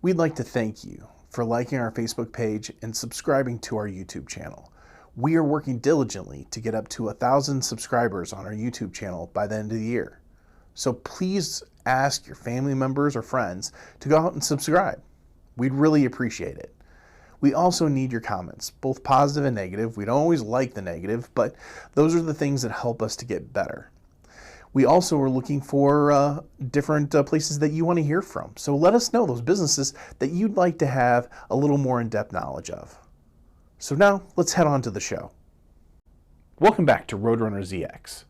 We'd like to thank you for liking our Facebook page and subscribing to our YouTube channel. We are working diligently to get up to 1,000 subscribers on our YouTube channel by the end of the year. So please ask your family members or friends to go out and subscribe. We'd really appreciate it. We also need your comments, both positive and negative. We don't always like the negative, but those are the things that help us to get better. We also are looking for different places that you want to hear from. So let us know those businesses that you'd like to have a little more in-depth knowledge of. So now let's head on to the show. Welcome back to RoadrunnerZX.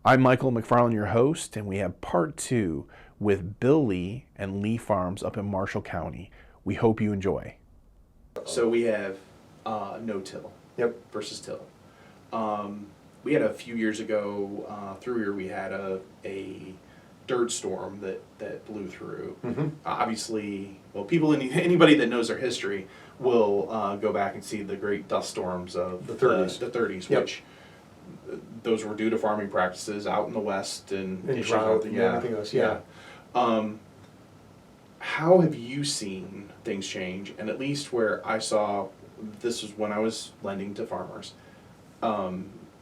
I'm Michael McFarland, your host, and we have part 2 with Bill Leigh and Leigh Farms up in Marshall County. We hope you enjoy. So we have no-till versus till. We had a few years ago through here, we had a dirt storm that blew through. Obviously, well, anybody that knows their history will go back and see the great dust storms of the 30s, which those were due to farming practices out in the West and drought and everything else. How have you seen things change? And at least where I saw, this was when I was lending to farmers.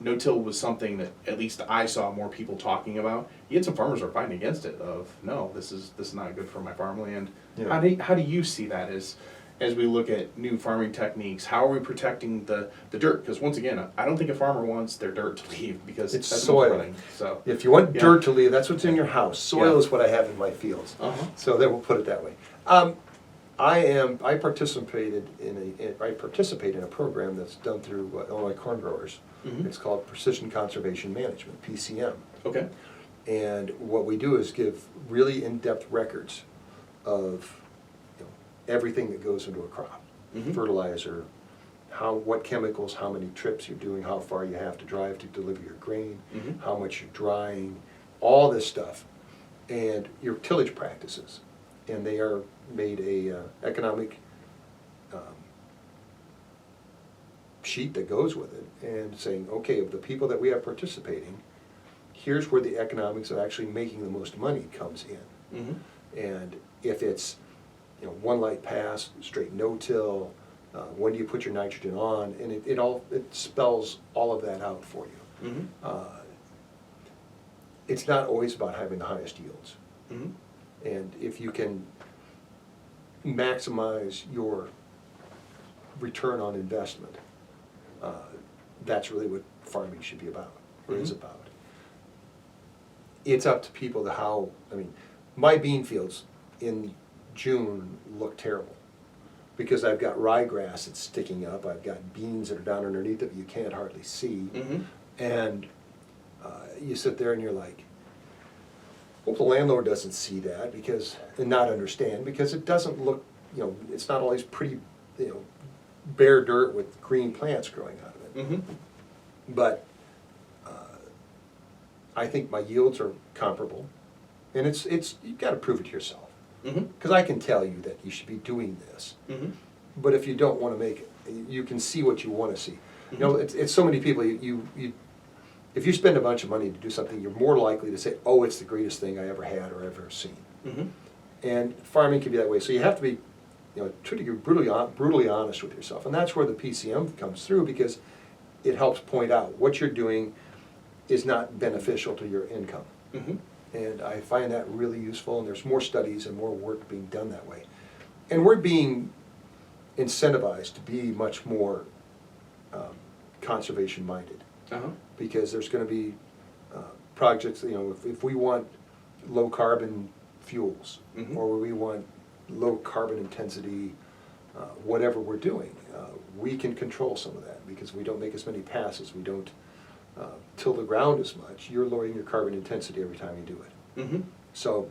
No-till was something that at least I saw more people talking about. You had some farmers who are fighting against it. Of no, this is not good for my farmland. Yeah. How do you see that as we look at new farming techniques? How are we protecting the dirt? Because once again, I don't think a farmer wants their dirt to leave because it's that's soil. Running, so if you want dirt to leave, that's what's in your house. Soil is what I have in my fields. So then we'll put it that way. I participate in a program that's done through Illinois Corn Growers. It's called Precision Conservation Management, PCM. Okay. And what we do is give really in-depth records of everything that goes into a crop. Fertilizer, what chemicals, how many trips you're doing, how far you have to drive to deliver your grain, how much you're drying, all this stuff, and your tillage practices. And they are made a economic sheet that goes with it, and saying, okay, of the people that we have participating, here's where the economics of actually making the most money comes in. And if it's one light pass, straight no-till, when do you put your nitrogen on, and it spells all of that out for you. It's not always about having the highest yields. And if you can maximize your return on investment, that's really what farming should be about, or is about. It's up to people to how, my bean fields in June look terrible because I've got ryegrass that's sticking up, I've got beans that are down underneath it you can't hardly see, and you sit there and you're like, hope the landlord doesn't see that and not understand, because it doesn't look, it's not always pretty, bare dirt with green plants growing out of it. But I think my yields are comparable, and you've got to prove it to yourself. Because I can tell you that you should be doing this, but if you don't want to make it, you can see what you want to see. It's so many people. If you spend a bunch of money to do something, you're more likely to say, "Oh, it's the greatest thing I ever had or ever seen." And farming can be that way. So you have to be, try to be brutally honest with yourself, and that's where the PCM comes through, because it helps point out what you're doing is not beneficial to your income. And I find that really useful, and there's more studies and more work being done that way. And we're being incentivized to be much more conservation-minded, because there's going to be projects, if we want low-carbon fuels, or we want low-carbon intensity, whatever we're doing, we can control some of that, because we don't make as many passes, we don't till the ground as much. You're lowering your carbon intensity every time you do it. So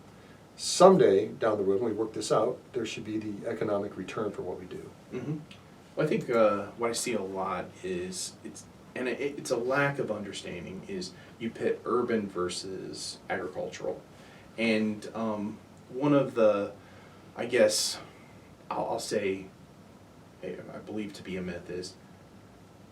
someday down the road, when we work this out, there should be the economic return for what we do. Well, I think what I see a lot is it's a lack of understanding. Is you pit urban versus agricultural, and one of the, I guess, I'll say, I believe to be a myth is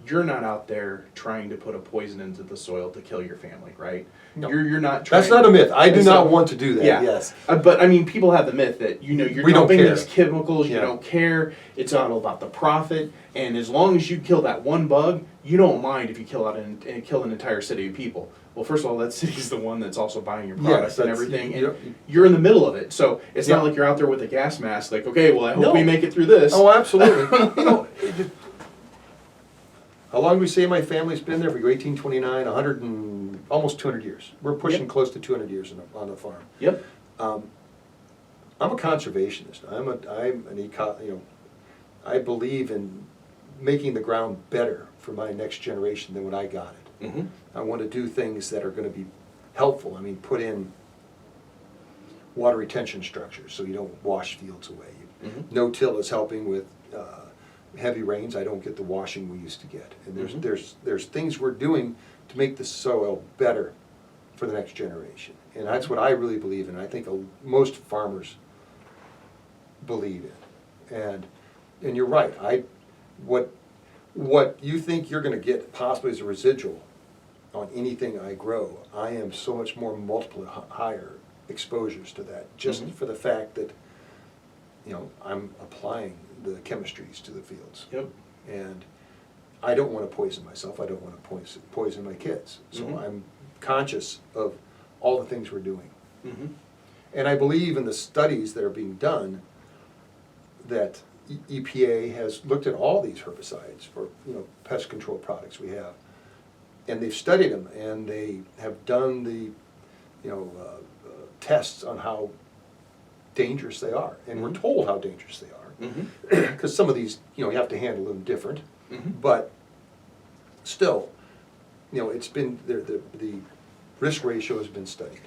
you're not out there trying to put a poison into the soil to kill your family, right? No. You're not trying. That's not a myth. I do so, not want to do that. Yeah. Yes. But I mean, people have the myth that you're We don't dumping care. these chemicals. You Yeah. don't care. It's all about the profit. And as long as you kill that one bug, you don't mind if you kill an entire city of people. Well, first of all, that city's the one that's also buying your product and everything, and you're in the middle of it. So it's not like you're out there with a gas mask, like, okay, well, I hope we make it through this. Oh, absolutely. How long do we say my family's been there? For 1829, 100 and almost 200 years. We're pushing close to 200 years on the farm. Yep. I'm a conservationist. I believe in making the ground better for my next generation than when I got it. Mm-hmm. I want to do things that are going to be helpful. I mean, put in water retention structures so you don't wash fields away. Mm-hmm. No-till is helping with heavy rains. I don't get the washing we used to get. And there's things we're doing to make the soil better for the next generation. And that's what I really believe in. I think most farmers believe in. And you're right. What you think you're going to get possibly as a residual on anything I grow, I am so much more multiple higher exposures to that, just for the fact that I'm applying the chemistries to the fields. Yep. And I don't want to poison myself. I don't want to poison my kids. So I'm conscious of all the things we're doing. Mm-hmm. And I believe in the studies that are being done that EPA has looked at all these herbicides for pest control products we have, and they've studied them, and they have done the tests on how dangerous they are, and we're told how dangerous they are, because some of these you have to handle them different, but still, it's been the risk ratio has been studied,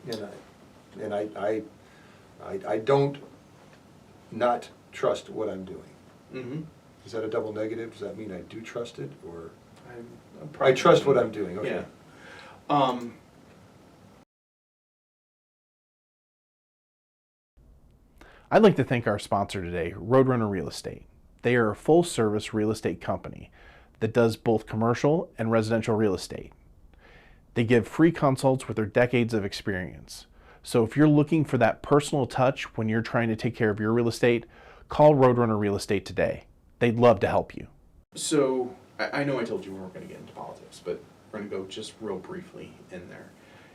and I don't not trust what I'm doing. Is that a double negative? Does that mean I do trust it, or I trust what I'm doing? Okay. Yeah. I'd like to thank our sponsor today, Roadrunner Real Estate. They are a full-service real estate company that does both commercial and residential real estate. They give free consults with their decades of experience. So if you're looking for that personal touch when you're trying to take care of your real estate, call Roadrunner Real Estate today. They'd love to help you. So I know I told you we weren't going to get into politics, but we're going to go just real briefly in there.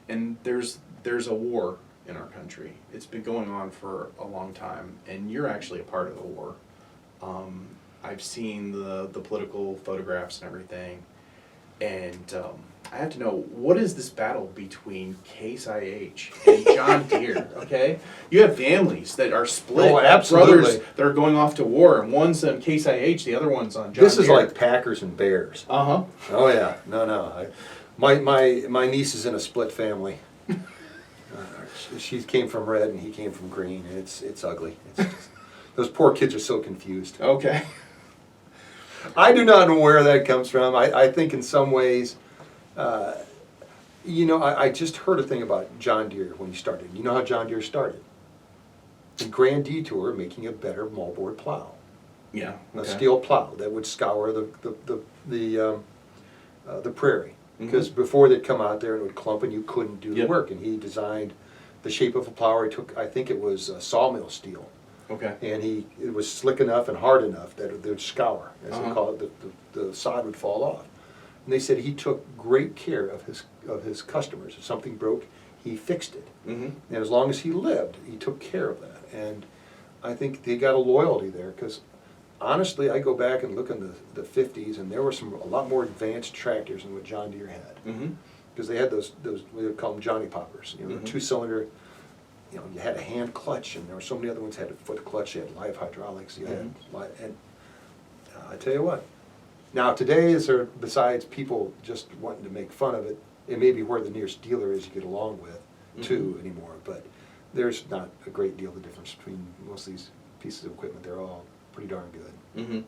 And there's a war in our country. It's been going on for a long time, and you're actually a part of the war. I've seen the political photographs and everything, and I have to know, what is this battle between Case IH and John Deere, okay? You have families that are split. Oh, absolutely. Brothers that are going off to war, and one's on Case IH, the other one's on John Deere. This is like Packers and Bears. Uh-huh. Oh, yeah. No. My niece is in a split family. She came from red and he came from green. It's ugly. Those poor kids are so confused. Okay. I do not know where that comes from. I think in some ways, I just heard a thing about John Deere when he started. You know how John Deere started? The Grand Detour making a better moldboard plow. Yeah. A steel plow that would scour the prairie. Because before they'd come out there and it would clump and you couldn't do the work. And he designed the shape of a plow. He took, I think it was sawmill steel. Okay. And it was slick enough and hard enough that it would scour, as they call it, the sod would fall off. And they said he took great care of his customers. If something broke, he fixed it. And as long as he lived, he took care of that. And I think they got a loyalty there, because honestly, I go back and look in the 50s, and there were a lot more advanced tractors than what John Deere had. Because they had those we would call them Johnny Poppers, two-cylinder. You had a hand clutch, and there were so many other ones that had a foot clutch. You had live hydraulics. You had and I tell you what. Now today, besides people just wanting to make fun of it, it may be where the nearest dealer is you get along with too anymore. But there's not a great deal of difference between most of these pieces of equipment. They're all pretty darn good.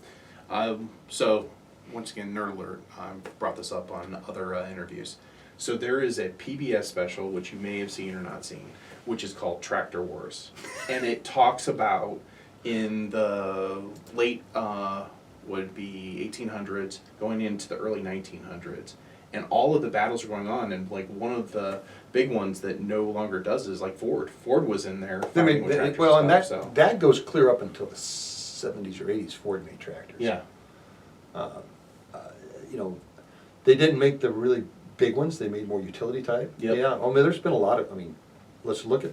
So once again, nerd alert. I've brought this up on other interviews. So there is a PBS special, which you may have seen or not seen, which is called Tractor Wars. And it talks about in the late would be 1800s, going into the early 1900s. And all of the battles are going on, and like one of the big ones that no longer does is like Ford. Ford was in there fighting with tractors well, and and stuff, that goes clear up until the 70s or 80s. Ford made tractors. Yeah. You know, they didn't make the really big ones. They made more utility type. Yep. Yeah. I mean, there's been a lot of. I mean, let's look at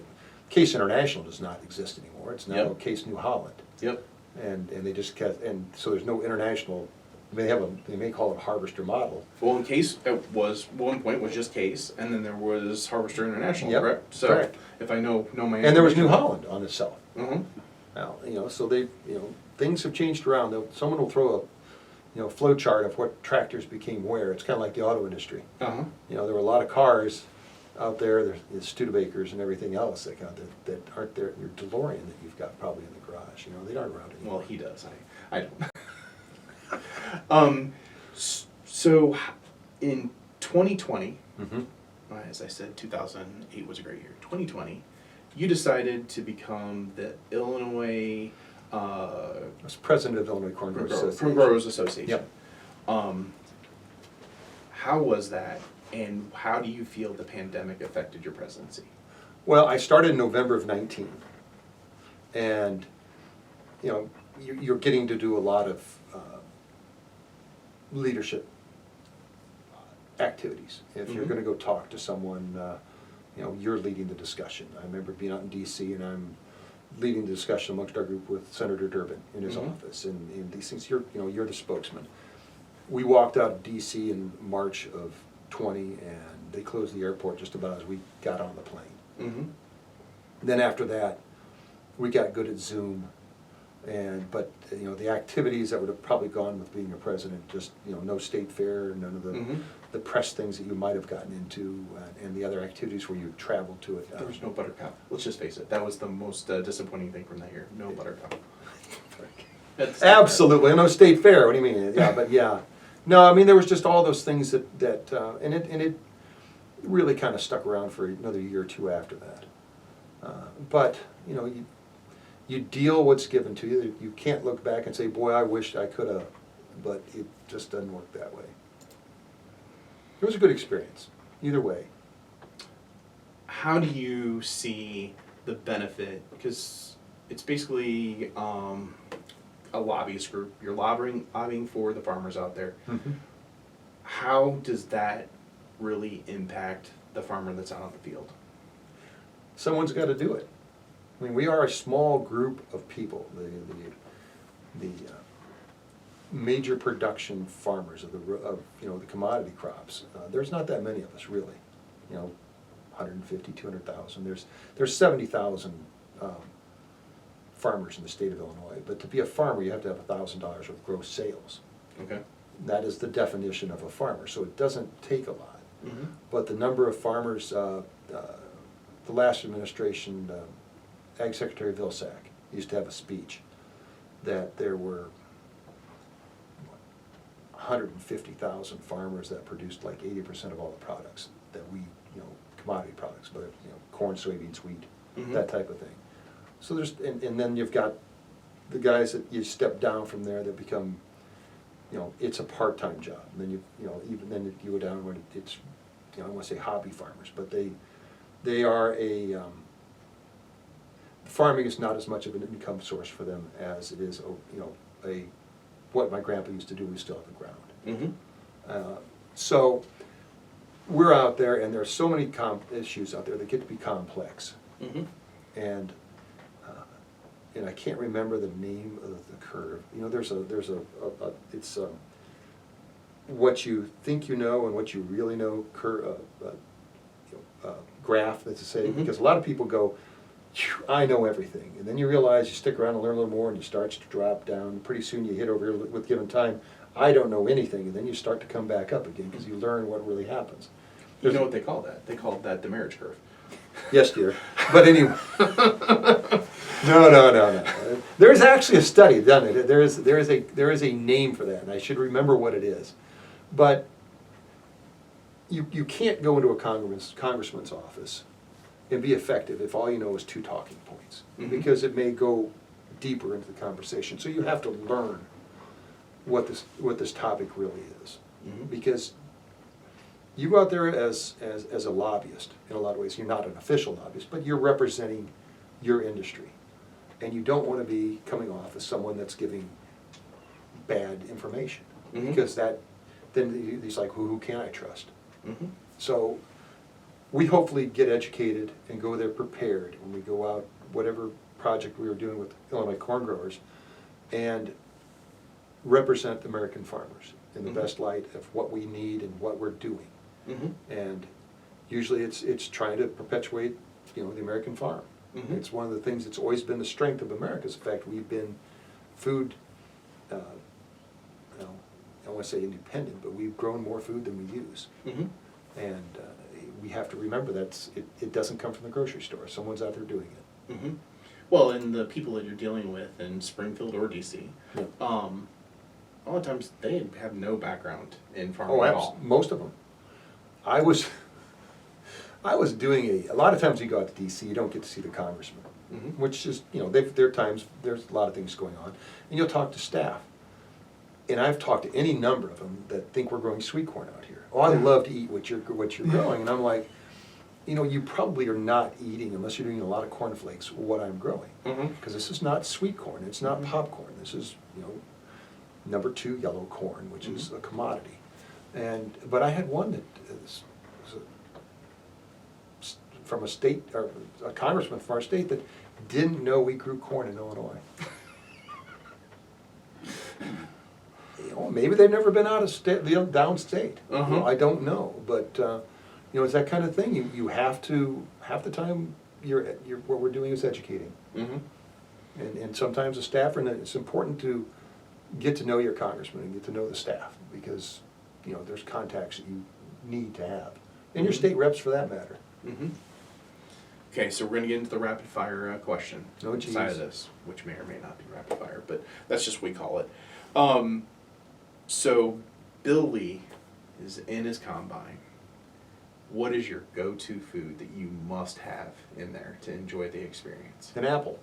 Case International does not exist anymore. It's now Yep. Case New Holland. Yep. And they just kept, and so there's no international. They may call it Harvester model. Well, in Case, it was, one point was just Case, and then there was Harvester International, Yep, correct? So, correct. if I know my And there was New information- Holland on the south. Mhm. Now, you know, so they, you know, things have changed around. Someone will throw a, you know, flow chart of what tractors became where. It's kind of like the auto industry. Uh-huh. You know, there were a lot of cars out there, there's Studebakers and everything else that aren't there. Your DeLorean that you've got probably in the garage, you know, they aren't around anymore. Well, he does. I don't. So, in 2020, Mhm. as I said, 2008 was a great year. 2020, you decided to become the Illinois I was president of Illinois Corn Growers Association. Corn Growers Association. Yep. How was that, and how do you feel the pandemic affected your presidency? Well, I started in November of 19, and you know, you're getting to do a lot of leadership activities. If you're Mhm. going to go talk to someone, you know, you're leading the discussion. I remember being out in D.C. and I'm leading the discussion amongst our group with Senator Durbin in his Mhm. office, and these things. You're the spokesman. We walked out of D.C. in March of 20, and they closed the airport just about as we got on the plane. Mm-hmm. Then after that, we got good at Zoom, but you know, the activities that would have probably gone with being a president, just, you know, no state fair, none of the Mhm. the press things that you might have gotten into, and the other activities where you traveled to it. There was no Buttercup. Let's just face it. That was the most disappointing thing from that year. No Buttercup. Absolutely, no state fair. What do you mean? Yeah, but yeah, no. I mean, there was just all those things and it really kind of stuck around for another year or two after that. But you know, you deal what's given to you. You can't look back and say, "Boy, I wish I could have," but it just doesn't work that way. It was a good experience, either way. How do you see the benefit? Because it's basically a lobbyist group. You're lobbying for the farmers out there. Mm-hmm. How does that really impact the farmer that's out on the field? Someone's got to do it. I mean, we are a small group of people. The major production farmers of you know, the commodity crops. There's not that many of us, really. You know, 150, 200,000. There's 70,000 farmers in the state of Illinois. But to be a farmer, you have to have $1,000 of gross sales. Okay. That is the definition of a farmer. So it doesn't take a lot. Mm-hmm. But the number of farmers, the last administration, Ag Secretary Vilsack used to have a speech that there were 150,000 farmers that produced like 80% of all the products that we, you know, commodity products, whether, you know, corn, soybeans, wheat, Mhm. that type of thing. So there's, and then you've got the guys that you step down from there that become, you know, it's a part-time job. And then you know, even then you go down when it's, you know, I don't want to say hobby farmers, but they are farming is not as much of an income source for them as it is, you know, what my grandpa used to do. We still have the ground. Mm-hmm. So we're out there, and there are so many issues out there that get to be complex. Mm-hmm. And I can't remember the name of the curve. You know, there's it's what you think you know and what you really know graph, that's to say, Mhm. because a lot of people go, "Phew, I know everything," and then you realize you stick around and learn a little more, and you start to drop down. Pretty soon you hit over here with given time, I don't know anything, and then you start to come back up again because you learn what really happens. You know what they call that? They call that the marriage curve. Yes, dear. But anyway, no. There's actually a study done it. There is a name for that, and I should remember what it is. But you can't go into a congressman's office and be effective if all you know is 2 talking points, Mhm. because it may go deeper into the conversation. So you have to learn what this topic really is. Because you go out there as a lobbyist in a lot of ways. You're not an official lobbyist, but you're representing your industry. And you don't want to be coming off as someone that's giving bad information. Because then he's like, who can I trust? So we hopefully get educated and go there prepared when we go out, whatever project we were doing with Illinois corn growers, and represent the American farmers in the best light of what we need and what we're doing. And usually it's trying to perpetuate, the American farm. It's one of the things that's always been the strength of America. Is the fact we've been food, I don't want to say independent, but we've grown more food than we use. And we have to remember that it doesn't come from the grocery store. Someone's out there doing it. Well, and the people that you're dealing with in Springfield or DC, a lot of times they have no background in farming at all. Most of them. I was doing a lot of times you go out to DC, you don't get to see the congressman, which is, there are times, there's a lot of things going on, and you'll talk to staff. And I've talked to any number of them that think we're growing sweet corn out here. Oh, I love to eat what you're growing. And I'm like, you probably are not eating, unless you're doing a lot of cornflakes, what I'm growing. Because this is not sweet corn, it's not popcorn. This is, number 2 yellow corn, which is a commodity. But I had one that is from a state, or a congressman from our state, that didn't know we grew corn in Illinois. Maybe they've never been out of state, downstate. I don't know, but it's that kind of thing. You have to, half the time what we're doing is educating, and sometimes the staff, and it's important to get to know your congressman and get to know the staff, because there's contacts that you need to have, and your state reps for that matter. Okay, so we're going to get into the rapid fire question side of geez. this, which may or may not be rapid fire, but that's just what we call it. So Bill Leigh is in his combine. What is your go-to food that you must have in there to enjoy the experience? An apple.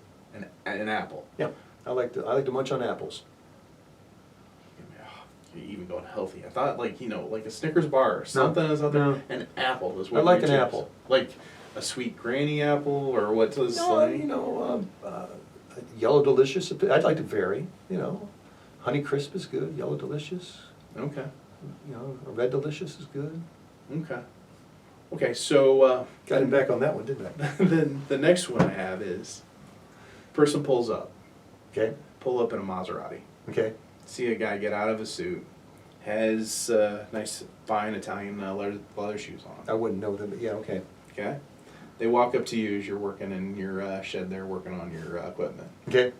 An apple. Yeah, I like to munch on apples. You're even going healthy. I thought like a Snickers bar or something is out there. No. An apple is what I like you an choose. apple. Like a sweet granny apple, or what's this like? Yellow Delicious. I'd like to vary. Honey Crisp is good. Yellow Delicious. Okay. A Red Delicious is good. Okay. Okay, so Got him back on that one, didn't I? then the next one I have is person pulls up. Okay. Pull up in a Maserati. Okay. See a guy get out of a suit, has nice fine Italian leather shoes on. I wouldn't know them, but yeah, okay. Okay. They walk up to you as you're working in your shed there, working on your equipment. Okay.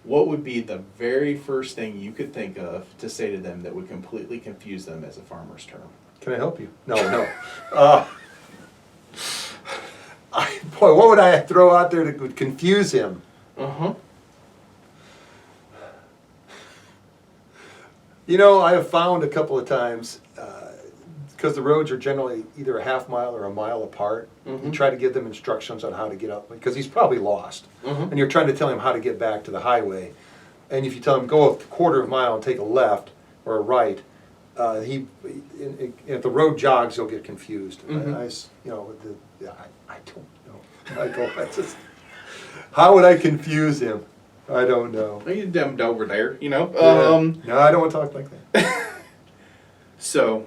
What would be the very first thing you could think of to say to them that would completely confuse them as a farmer's term? Can I help you? No. Boy, what would I throw out there that would confuse him? I have found a couple of times, because the roads are generally either a half mile or a mile apart, you try to give them instructions on how to get up, because he's probably lost. And you're trying to tell him how to get back to the highway. And if you tell him, go a quarter of a mile and take a left or a right, if the road jogs, he'll get confused. I don't know. How would I confuse him? I don't know. You demmed over there, No, I don't want to talk like that. So,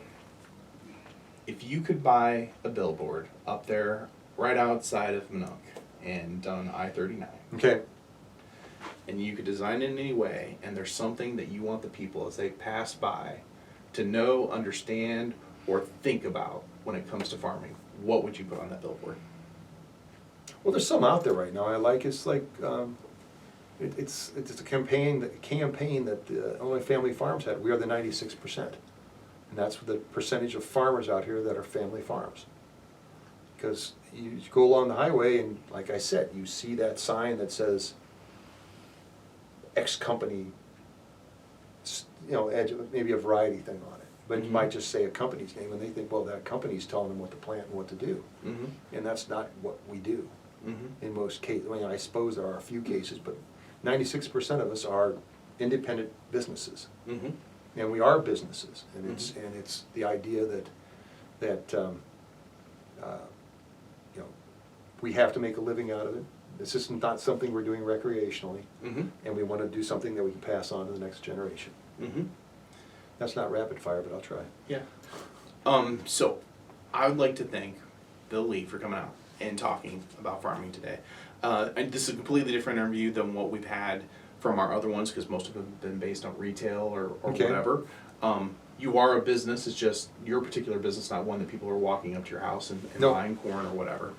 if you could buy a billboard up there right outside of Minnock and on I-39, Okay. and you could design it in any way, and there's something that you want the people as they pass by to know, understand, or think about when it comes to farming, what would you put on that billboard? Well, there's some out there right now I like. It's like it's a campaign that Illinois Family Farms had. We are the 96%, and that's the percentage of farmers out here that are family farms. Because you go along the highway, and like I said, you see that sign that says X company, maybe a variety thing on it. But you might just say a company's name, and they think, well, that company's telling them what to plant and what to do. And that's not what we do in most cases. I suppose there are a few cases, but 96% of us are independent businesses. And we are businesses, and it's the idea that you know, we have to make a living out of it. This is not something we're doing recreationally, and we want to do something that we can pass on to the next generation. That's not rapid fire, but I'll try. Yeah. So, I would like to thank Bill Leigh for coming out and talking about farming today. And this is a completely different interview than what we've had from our other ones, because most of them have been based on retail or whatever. You are a business, it's just your particular business, not one that people are walking up to your house and Nope. buying corn or whatever.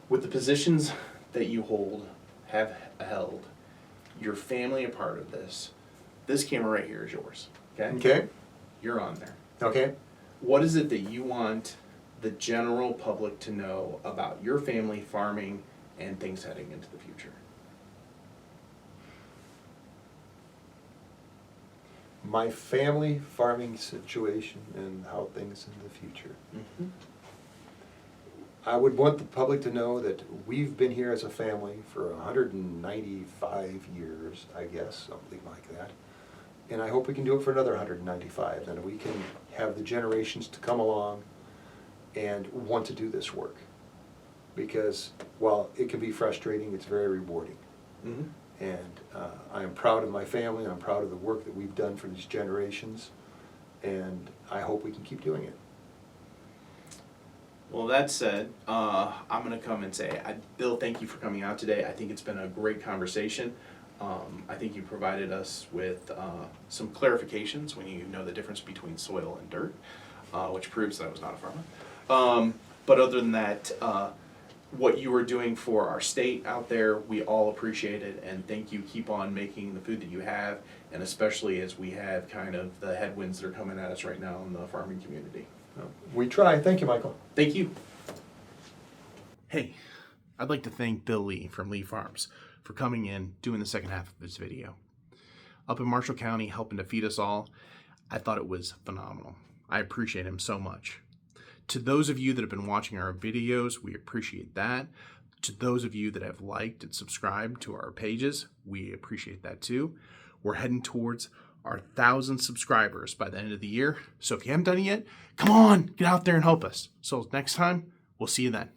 With the positions that you have held, your family a part of this, this camera right here is yours, okay? Okay? You're on there. Okay? What is it that you want the general public to know about your family, farming, and things heading into the future? My family farming situation and how things in the future. I would want the public to know that we've been here as a family for 195 years, I guess, something like that. And I hope we can do it for another 195, and we can have the generations to come along and want to do this work. Because while it can be frustrating, it's very rewarding. And I am proud of my family, and I'm proud of the work that we've done for these generations, and I hope we can keep doing it. Well, that said, I'm going to come and say, Bill, thank you for coming out today. I think it's been a great conversation. I think you provided us with some clarifications when you know the difference between soil and dirt, which proves that I was not a farmer. But other than that, what you are doing for our state out there, we all appreciate it, and thank you. Keep on making the food that you have, and especially as we have kind of the headwinds that are coming at us right now in the farming community. We try. Thank you, Michael. Thank you. Hey, I'd like to thank Bill Leigh from Leigh Farms for coming in, doing the second half of this video. Up in Marshall County, helping to feed us all, I thought it was phenomenal. I appreciate him so much. To those of you that have been watching our videos, we appreciate that. To those of you that have liked and subscribed to our pages, we appreciate that too. We're heading towards our 1,000 subscribers by the end of the year. So if you haven't done it yet, come on, get out there and help us. So next time, we'll see you then.